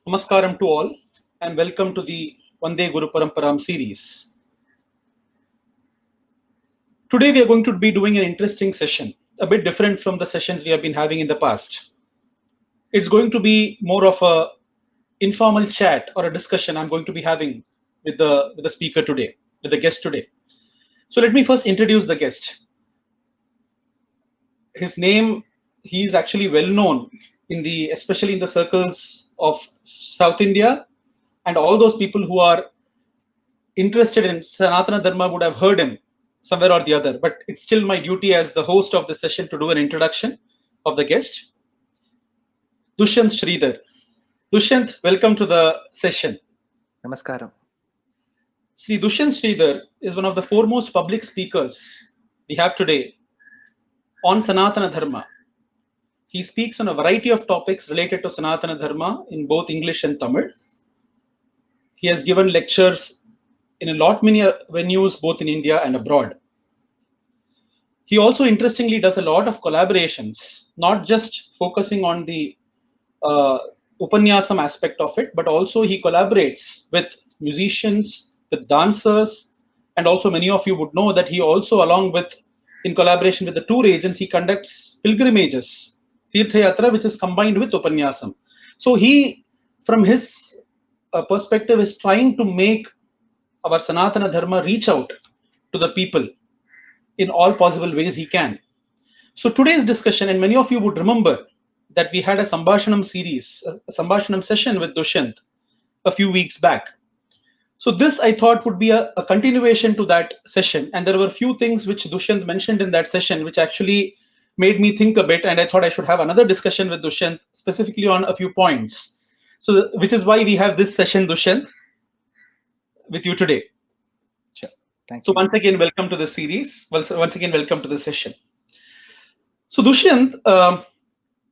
Namaskaram to all and welcome to the Vande Guru Paramparam series. Today we are going to be doing an interesting session, a bit different from the sessions we have been having in the past. It's going to be more of a informal chat or a discussion I'm going to be having with the speaker today, with the guest today. So let me first introduce the guest. His name, he is actually well known especially in the circles of South India, and all those people who are interested in Sanatana Dharma would have heard him somewhere or the other, but it's still my duty as the host of the session to do an introduction of the guest. Dushyant Sridhar. Dushyant, welcome to the session. Namaskaram. Sri Dushyant Sridhar is one of the foremost public speakers we have today on Sanatana Dharma. He speaks on a variety of topics related to Sanatana Dharma in both English and Tamil. He has given lectures in a lot many venues both in India and abroad. He also interestingly does a lot of collaborations, not just focusing on the Upanyasam aspect of it, but also he collaborates with musicians, with dancers, and also many of you would know that he also, in collaboration with the tour agents, he conducts pilgrimages, Tirtha Yatra, which is combined with Upanyasam. So he, from his perspective, is trying to make our Sanatana Dharma reach out to the people in all possible ways he can. So today's discussion, and many of you would remember that we had a Sambhashanam series, a Sambhashanam session with Dushyant a few weeks back. So this I thought would be a continuation to that session. And there were a few things which Dushyant mentioned in that session, which actually made me think a bit. And I thought I should have another discussion with Dushyant specifically on a few points. So which is why we have this session, Dushyant, with you today. Sure. Thank you. So once again, welcome to the series. Once again, welcome to the session. So Dushyant,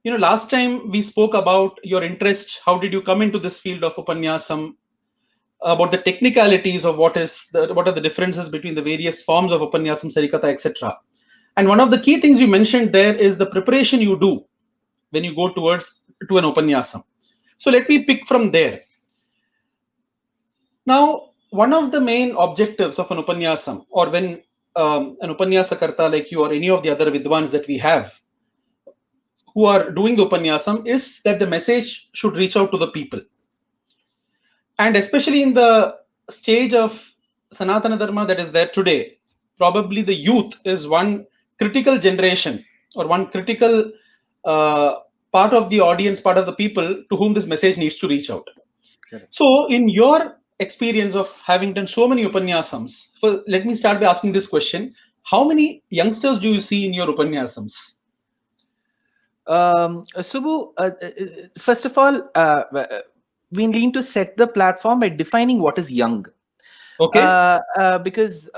last time we spoke about your interest. How did you come into this field of Upanyasam? About the technicalities of what are the differences between the various forms of Upanyasam, Sarikatha, etc. And one of the key things you mentioned there is the preparation you do when you go to an Upanyasam. So let me pick from there. Now, one of the main objectives of an Upanyasam, or when an Upanyasakarta like you or any of the other Vidwans that we have who are doing the Upanyasam, is that the message should reach out to the people. And especially in the stage of Sanatana Dharma that is there today, probably the youth is one critical generation or one critical part of the audience, part of the people to whom this message needs to reach out. Correct. So in your experience of having done so many Upanyasams, let me start by asking this question. How many youngsters do you see in your Upanyasams? Subbu, first of all, we need to set the platform by defining what is young. Okay. Because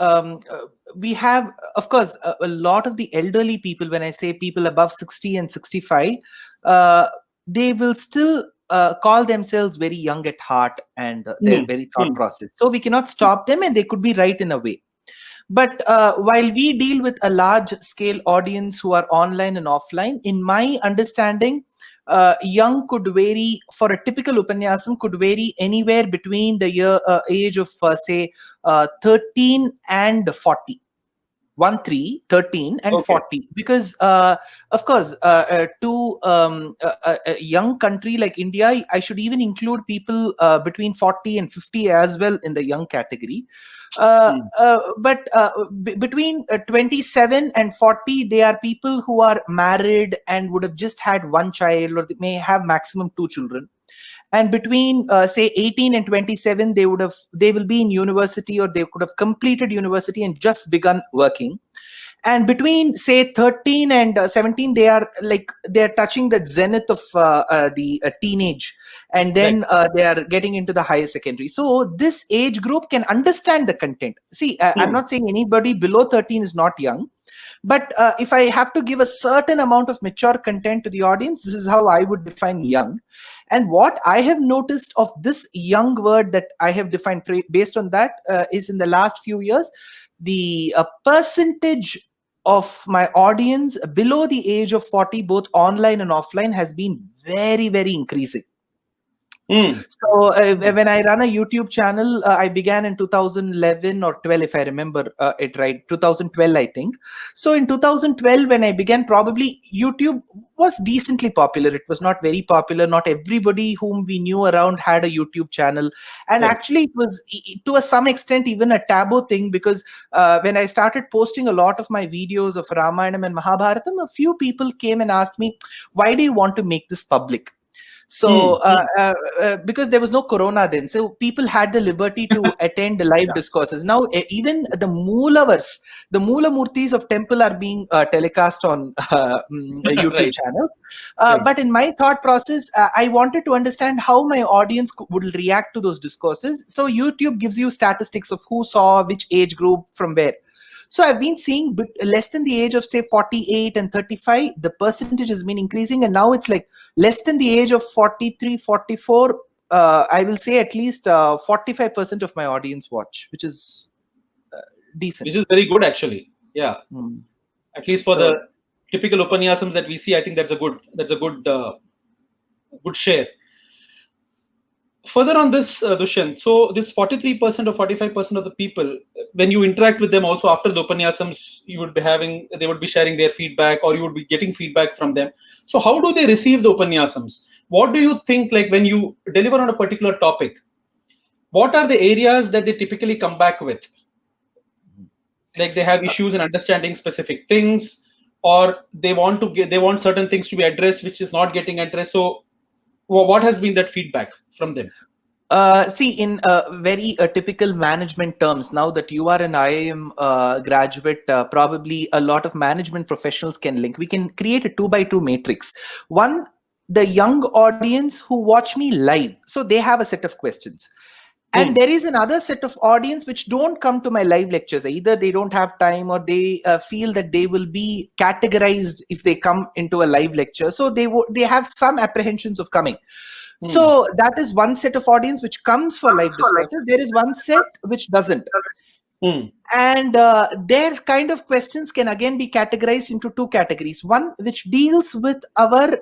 we have, of course, a lot of the elderly people, when I say people above 60 and 65, they will still call themselves very young at heart and their very thought process. So we cannot stop them, and they could be right in a way. But while we deal with a large scale audience who are online and offline, in my understanding, young could vary for a typical Upanyasam, could vary anywhere between the age of say 13 and 40. 13 and 40, because of course to a young country like India, I should even include people between 40 and 50 as well in the young category. But between 27 and 40, they are people who are married and would have just had one child, or they may have maximum 2 children. And between say 18 and 27, they will be in university, or they could have completed university and just begun working. And between say 13 and 17, they're touching the zenith of the teenage, and then they are getting into the higher secondary. So this age group can understand the content. See, I'm not saying anybody below 13 is not young, but if I have to give a certain amount of mature content to the audience, this is how I would define young. And what I have noticed of this young word that I have defined based on that is, in the last few years, the percentage of my audience below the age of 40, both online and offline, has been very, very increasing. So when I run a YouTube channel, I began in 2011 or 12, if I remember it right, 2012, I think. So in 2012, when I began, probably YouTube was decently popular. It was not very popular. Not everybody whom we knew around had a YouTube channel. And Right. actually, it was to some extent even a taboo thing, because when I started posting a lot of my videos of Ramayanam and Mahabharatam, a few people came and asked me, why do you want to make this public? So, because there was no corona then, so people had the liberty to attend the live discourses. Now, even the Mula Murtis of temple are being telecast on a YouTube Right. channel. Right. But in my thought process, I wanted to understand how my audience would react to those discourses. So YouTube gives you statistics of who saw, which age group, from where. So I've been seeing less than the age of, say, 48 and 35, the percentage has been increasing. And now it's like less than the age of 43, 44. I will say at least 45% of my audience watch, which is decent. Which is very good, actually. Yeah. At least for the typical Upanyasams that we see, I think that's a good share. Further on this, Dushyant, so this 43% or 45% of the people, when you interact with them also after the Upanyasams, they would be sharing their feedback, or you would be getting feedback from them. So how do they receive the Upanyasams? What do you think, like when you deliver on a particular topic, what are the areas that they typically come back with? Like they have issues in understanding specific things, or they want certain things to be addressed, which is not getting addressed. So what has been that feedback from them? See, in very typical management terms, now that you are an IIM graduate, probably a lot of management professionals can link. We can create a 2x2 matrix. One, the young audience who watch me live. So they have a set of questions. And there is another set of audience which don't come to my live lectures. Either they don't have time, or they feel that they will be categorized if they come into a live lecture. So they have some apprehensions of coming. So that is one set of audience which comes for live discourses. There is one set which doesn't. And their kind of questions can again be categorized into two categories. One which deals with our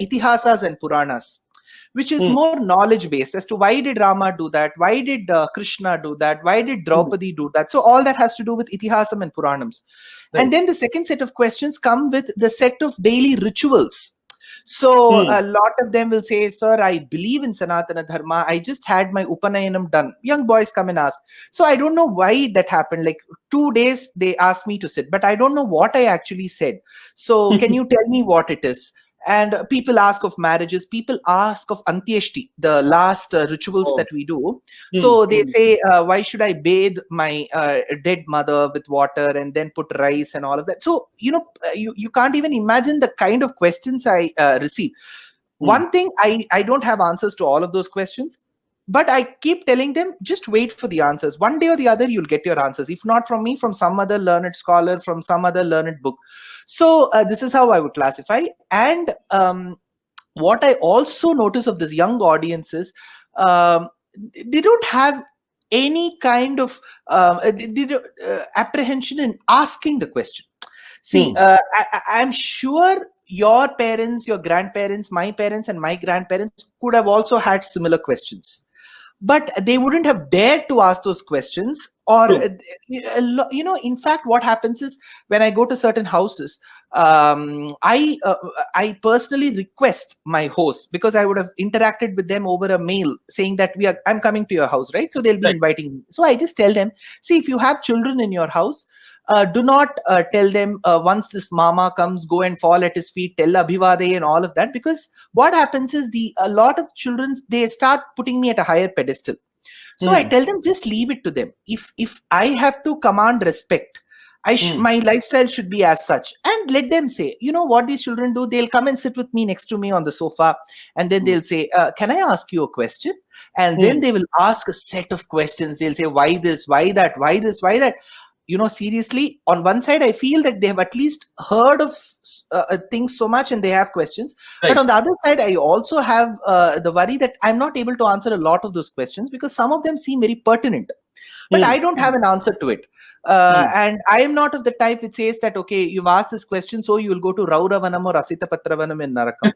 itihasas and Puranas, which is more knowledge based as to why did Rama do that, why did Krishna do that, why did Draupadi do that. So all that has to do with Itihasam and Puranams. Right. And then the second set of questions come with the set of daily rituals. So a lot of them will say, sir, I believe in Sanatana Dharma. I just had my Upanayanam done. Young boys come and ask. So I don't know why that happened. Like 2 days, they asked me to sit, but I don't know what I actually said. So can you tell me what it is? And people ask of marriages, people ask of Antyeshti, the last rituals that we do. So they say, why should I bathe my dead mother with water and then put rice and all of that? So, you can't even imagine the kind of questions I receive. One thing, I don't have answers to all of those questions, but I keep telling them, just wait for the answers. One day or the other, you'll get your answers. If not from me, from some other learned scholar, from some other learned book. So this is how I would classify. And what I also notice of this young audience is they don't have any kind of apprehension in asking the question. See, I'm sure your parents, your grandparents, my parents and my grandparents could have also had similar questions, but they wouldn't have dared to ask those questions. Or, in fact, what happens is when I go to certain houses, I personally request my host, because I would have interacted with them over a mail saying that I'm coming to your house, right? So they'll be inviting me. So I just tell them, see, if you have children in your house, do not tell them once this mama comes, go and fall at his feet, tell Abhivade and all of that, because what happens is a lot of children, they start putting me at a higher pedestal. So I tell them, just leave it to them. If I have to command respect, my lifestyle should be as such, and let them say, what these children do, they'll come and sit with me next to me on the sofa, and then they'll say, can I ask you a question? And then they will ask a set of questions. They'll say, why this, why that, why this, why that. Seriously, on one side, I feel that they have at least heard of things so much and they have questions. Right. But on the other side, I also have the worry that I'm not able to answer a lot of those questions, because some of them seem very pertinent. But I don't have an answer to it. And I am not of the type which says that, okay, you've asked this question, so you will go to Rauravanam or Asita Patravanam in Narakam.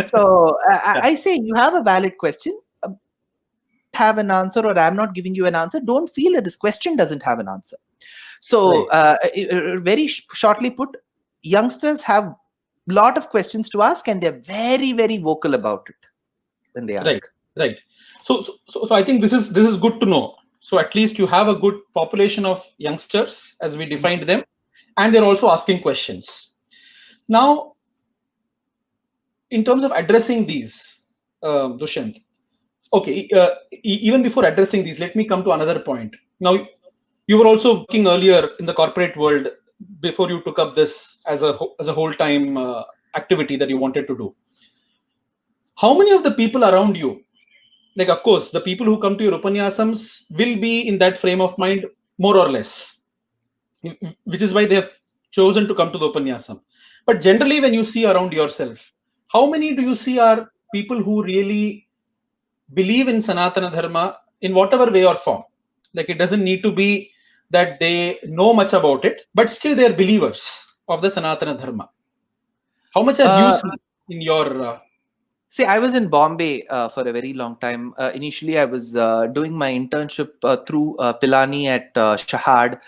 So I say, you have a valid question, have an answer, or I'm not giving you an answer. Don't feel that this question doesn't have an answer. So very shortly put, youngsters have a lot of questions to ask, and they're very, very vocal about it when they ask. Right. So I think this is good to know. So at least you have a good population of youngsters, as we defined them, and they're also asking questions. Now, in terms of addressing these, Dushyant, okay, even before addressing these, let me come to another point. Now, you were also working earlier in the corporate world before you took up this as a whole-time activity that you wanted to do. How many of the people around you, like, of course, the people who come to your Upanyasams will be in that frame of mind, more or less, which is why they have chosen to come to the Upanyasam. But generally, when you see around yourself, how many do you see are people who really believe in Sanatana Dharma in whatever way or form? Like, it doesn't need to be that they know much about it, but still they are believers of the Sanatana Dharma. How much have you seen in your... See, I was in Bombay for a very long time. Initially, I was doing my internship through Pilani at Shahad.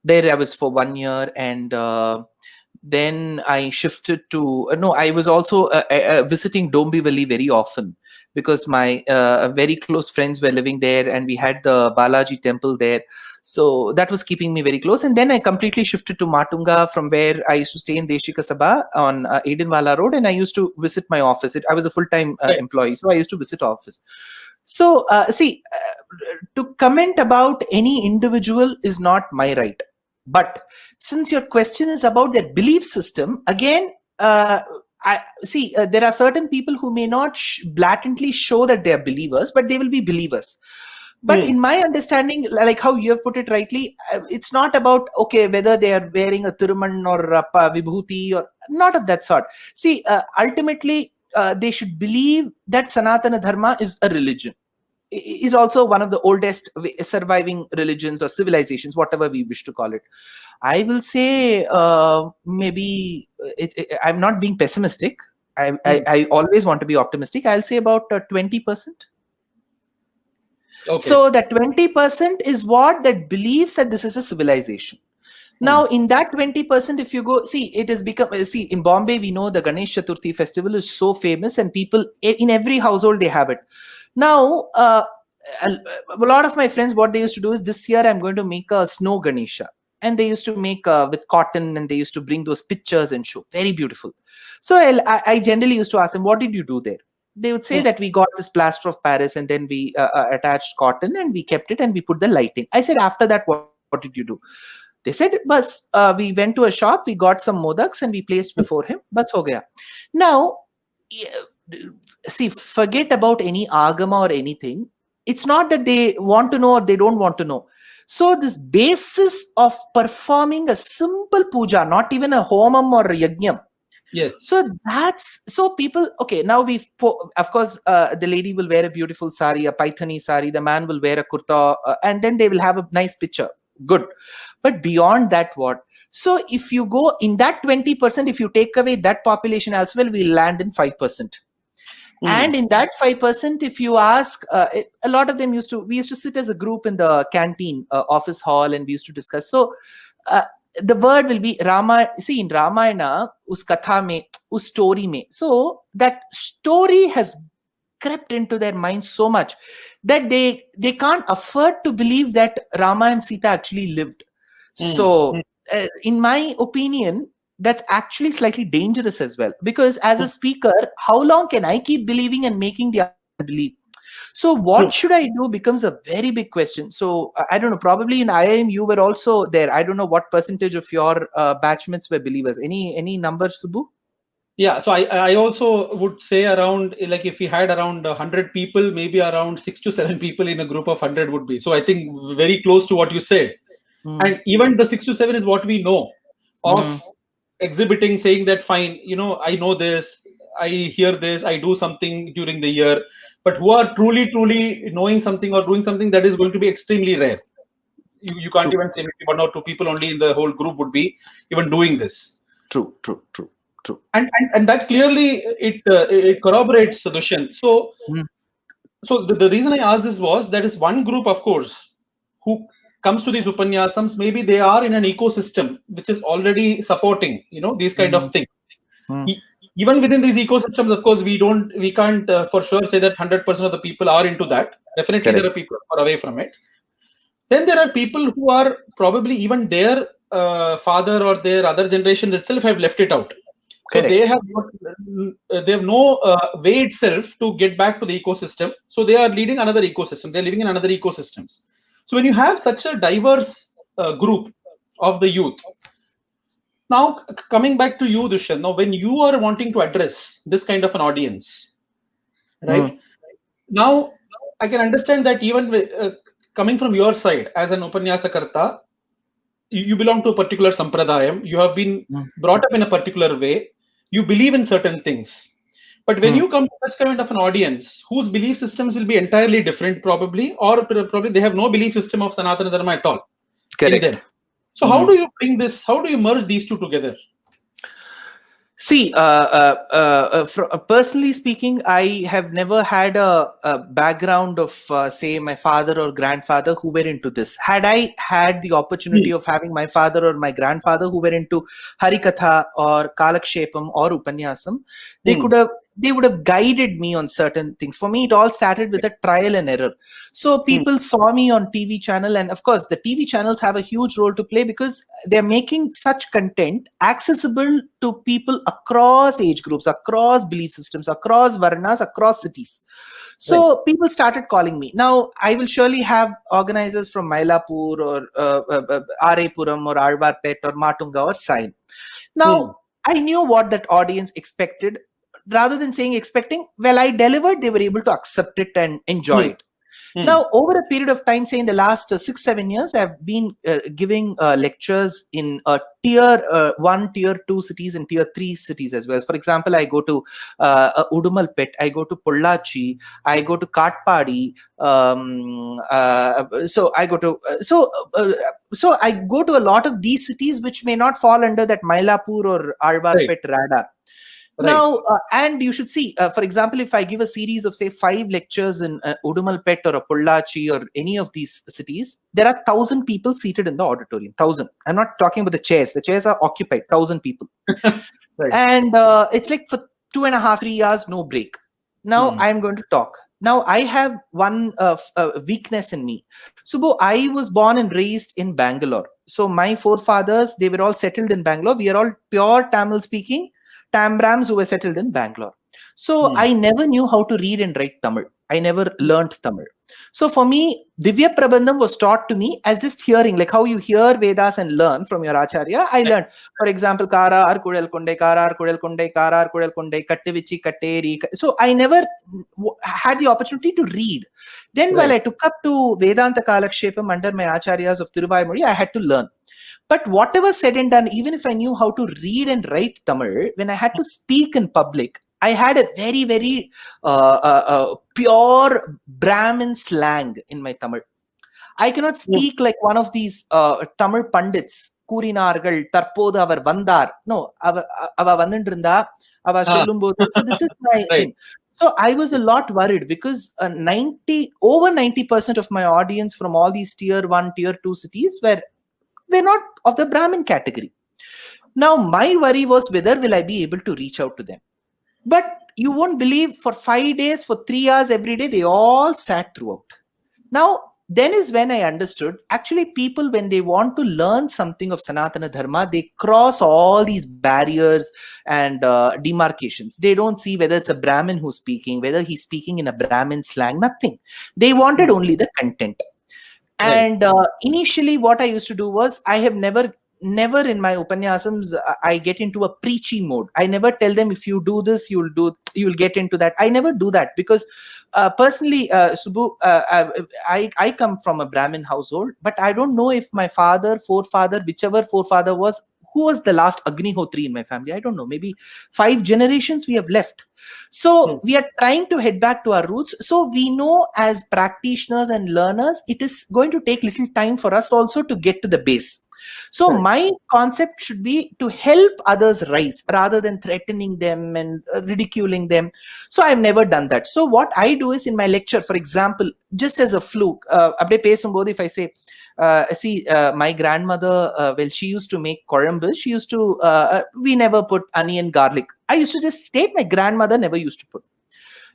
There I was for 1 year, and then I shifted to... I was also visiting Dombivli very often, because my very close friends were living there, and we had the Balaji temple there. So that was keeping me very close. And then I completely shifted to Matunga, from where I used to stay in Deshika Sabha on Aidenwala Road, and I used to visit my office. I was a full-time employee, so I used to visit office. So to comment about any individual is not my right. But since your question is about their belief system, again, I see there are certain people who may not blatantly show that they are believers, but they will be believers. But in my understanding, like how you have put it rightly, it's not about, okay, whether they are wearing a Thiruman or a Vibhuti, or not of that sort. See, ultimately, they should believe that Sanatana Dharma is a religion. Is also one of the oldest surviving religions or civilizations, whatever we wish to call it. I will say maybe I'm not being pessimistic. I always want to be optimistic. I'll say about 20%. Okay. So that 20% is what that believes that this is a civilization. Now, in that 20%, if you go, see, it has become, see, in Bombay, we know the Ganesh Chaturthi festival is so famous, and people in every household, they have it. Now, a lot of my friends, what they used to do is, this year I'm going to make a snow Ganesha. And they used to make with cotton, and they used to bring those pictures and show. Very beautiful. So I generally used to ask them, what did you do there? They would say that we got this plaster of Paris, and then we attached cotton, and we kept it, and we put the lighting. I said, after that, what did you do? They said, bas, we went to a shop, we got some modaks, and we placed before him. Bas ho gaya. Now, see, forget about any agama or anything. It's not that they want to know or they don't want to know. So this basis of performing a simple puja, not even a homam or a yajnam. Yes. So that's, so people, okay, now of course, the lady will wear a beautiful sari, a Paithani sari, the man will wear a kurta, and then they will have a nice picture. Good. But beyond that, what? So if you go in that 20%, if you take away that population as well, we'll land in 5%. And in that 5%, if you ask, a lot of them we used to sit as a group in the canteen, office hall, and we used to discuss. So the word will be Rama. See, in Ramayana, us katha mein, us story mein. So that story has crept into their minds so much that they can't afford to believe that Rama and Sita actually lived. So in my opinion, that's actually slightly dangerous as well, because as a speaker, how long can I keep believing and making the other believe? So what should I do becomes a very big question. So I don't know, probably in IIM you were also there. I don't know what percentage of your batchmates were believers. Any number, Subbu? Yeah, so I also would say around, like, if we had around 100 people, maybe around 6 to 7 people in a group of 100 would be. So I think very close to what you said. And even the 6 to 7 is what we know of exhibiting, saying that, fine, I know this, I hear this, I do something during the year, but who are truly knowing something or doing something, that is going to be extremely rare. You can't True. even say maybe 1 or 2 people only in the whole group would be even doing this. True. And that clearly it corroborates Dushyant. So Mm. the reason I asked this was that is one group, of course, who comes to these upanyasams. Maybe they are in an ecosystem which is already supporting, these kind of Mm. things. Mm. Even within these ecosystems, of course, we can't for sure say that 100% of the people are into that. Definitely, Correct. there are people who are away from it. Then there are people who are probably even their father or their other generation itself have left it out. So Correct. they have no way itself to get back to the ecosystem. So they are leading another ecosystem. They're living in another ecosystems. So when you have such a diverse group of the youth, now coming back to you, Dushyant, now when you are wanting to address this kind of an audience, right? Mm. Now I can understand that even coming from your side as an Upanyasakarta, you belong to a particular sampradayam, you have been Mm. brought up in a particular way, you believe in certain things. But when Mm. you come to such kind of an audience whose belief systems will be entirely different, probably, or probably they have no belief system of Sanatana Dharma at all in them. Correct. So, how do you bring this? How do you merge these two together? See, personally speaking, I have never had a background of, say, my father or grandfather who were into this. Had I had the opportunity of having my father or my grandfather who were into Harikatha or Kalakshepam or Upanyasam, they would have guided me on certain things. For me, it all started with a trial and error. So people saw me on TV channel, and of course, the TV channels have a huge role to play because they're making such content accessible to people across age groups, across belief systems, across varnas, across cities. So people started calling me. Now, I will surely have organizers from Mylapore or Arepuram or Alvarpet or Matunga or Sain. Now, I knew what that audience expected. Rather than saying expecting, well, I delivered, they were able to accept it and enjoy it. Now, over a period of time, say in the last 6-7 years, I've been giving lectures in tier 1, tier 2 cities and tier 3 cities as well. For example, I go to Udumalpet, I go to Pollachi, I go to Katpadi. So I go to so I go to a lot of these cities which may not fall under that Mylapore or Alvarpet radar. Now, and you should see, for example, if I give a series of, say, 5 lectures in Udumalpet or a Pollachi or any of these cities, there are 1,000 people seated in the auditorium. 1,000. I'm not talking about the chairs. The chairs are occupied. 1,000 people. And it's like for 2.5, 3 hours, no break. Now I'm going to talk. Now I have one weakness in me. Subbu, I was born and raised in Bangalore. So my forefathers, they were all settled in Bangalore. We are all pure Tamil speaking Tambrams who were settled in Bangalore. So I never knew how to read and write Tamil. I never learned Tamil. So for me, Divya Prabandham was taught to me as just hearing, like how you hear Vedas and learn from your Acharya. I learned, for example, Kara, Ar Kudal Konde, Kara, Ar Kudal Konde, Kara, Ar Kudal Konde, Kattevichi, Katteri. So I never had the opportunity to read. Then while I took up to Vedanta Kalakshepam under my Acharyas of Tiruvayamudi, I had to learn. But whatever said and done, even if I knew how to read and write Tamil, when I had to speak in public, I had a very, very pure Brahmin slang in my Tamil. I cannot speak like one of these Tamil pandits. Kurinargal, Tarpodu avar vandar. No, ava vandindrinda, ava sollumbodhu. So this is my thing. So I was a lot worried because over 90% of my audience from all these tier 1, tier 2 cities were not of the Brahmin category. Now, my worry was whether will I be able to reach out to them. But you won't believe, for 5 days, for 3 hours every day, they all sat throughout. Now, then is when I understood, actually people, when they want to learn something of Sanatana Dharma, they cross all these barriers and demarcations. They don't see whether it's a Brahmin who's speaking, whether he's speaking in a Brahmin slang, nothing. They wanted only the content. And initially what I used to do was, I have never in my upanyasams I get into a preachy mode. I never tell them, if you do this, you'll get into that. I never do that because personally, Subbu, I come from a Brahmin household, but I don't know if my forefather, whichever forefather was, who was the last Agnihotri in my family? I don't know. Maybe 5 generations we have left. So we are trying to head back to our roots. So we know as practitioners and learners, it is going to take little time for us also to get to the base. So my concept should be to help others rise rather than threatening them and ridiculing them. So I've never done that. So what I do is in my lecture, for example, just as a fluke, if I say, my grandmother, well, she used to make korambu. She used to, we never put onion, garlic. I used to just state my grandmother never used to put.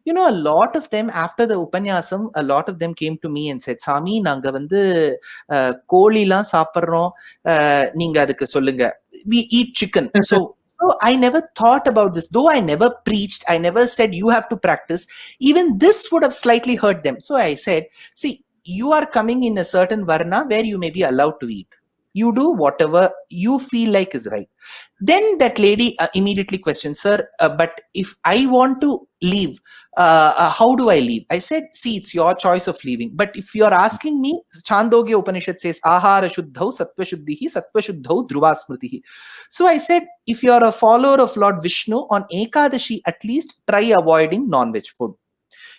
You know, a lot of them after the Upanyasam, a lot of them came to me and said, Sami, nanga vandu kolilam saparrom, neenga adukku sollunga. We eat chicken. So I never thought about this. Though I never preached, I never said you have to practice. Even this would have slightly hurt them. So I said, see, you are coming in a certain varna where you may be allowed to eat. You do whatever you feel like is right. Then that lady immediately questioned, sir, but if I want to leave, how do I leave? I said, see, it's your choice of leaving. But if you're asking me, Chandogya Upanishad says, Ahara Shuddhau Sattva Shuddhihi Sattva Shuddhau Dhruva Smritihi. So I said, if you're a follower of Lord Vishnu, on Ekadashi, at least try avoiding non-veg food.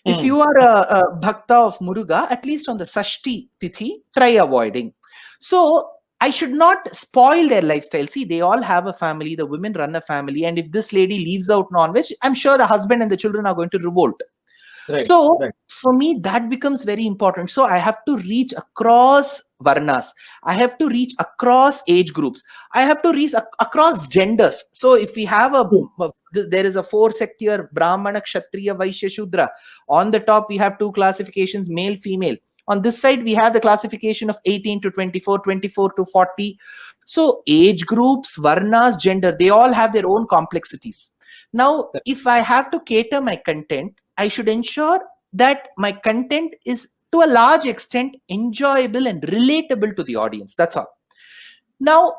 If you are a bhakta of Muruga, at least on the Sashti Tithi, try avoiding. So I should not spoil their lifestyle. See, they all have a family. The women run a family. And if this lady leaves out non-veg, I'm sure the husband and the children are going to revolt. For me, that becomes very important. So I have to reach across varnas. I have to reach across age groups. I have to reach across genders. So if we have there is a 4-sect here, Brahmana, Kshatriya, Vaishya, Shudra. On the top, we have 2 classifications, male, female. On this side, we have the classification of 18 to 24, 24 to 40. So age groups, varnas, gender, they all have their own complexities. Now, if I have to cater my content, I should ensure that my content is to a large extent enjoyable and relatable to the audience. That's all. Now,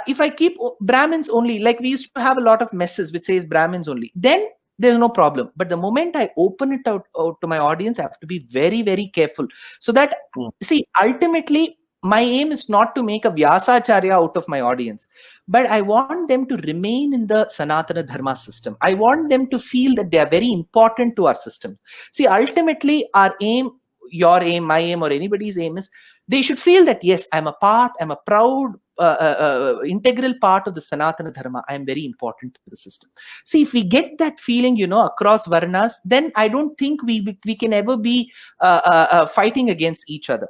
if I keep Brahmins only, like we used to have a lot of messes which says Brahmins only, then there's no problem. But the moment I open it out to my audience, I have to be very, very careful. So that, see, ultimately, my aim is not to make a Vyasacharya out of my audience, but I want them to remain in the Sanatana Dharma system. I want them to feel that they are very important to our system. See, ultimately, our aim, your aim, my aim, or anybody's aim is they should feel that, yes, I'm a proud, integral part of the Sanatana Dharma. I am very important to the system. See, if we get that feeling, you know, across varnas, then I don't think we can ever be fighting against each other.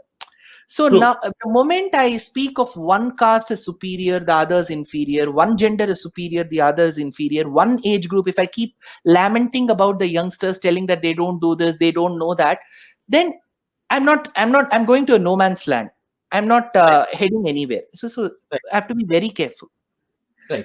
So now, the moment I speak of one caste as superior, the other is inferior, one gender is superior, the other is inferior, one age group, if I keep lamenting about the youngsters, telling that they don't do this, they don't know that, then I'm going to a no man's land. I'm not heading anywhere. So I have to be very careful. Right.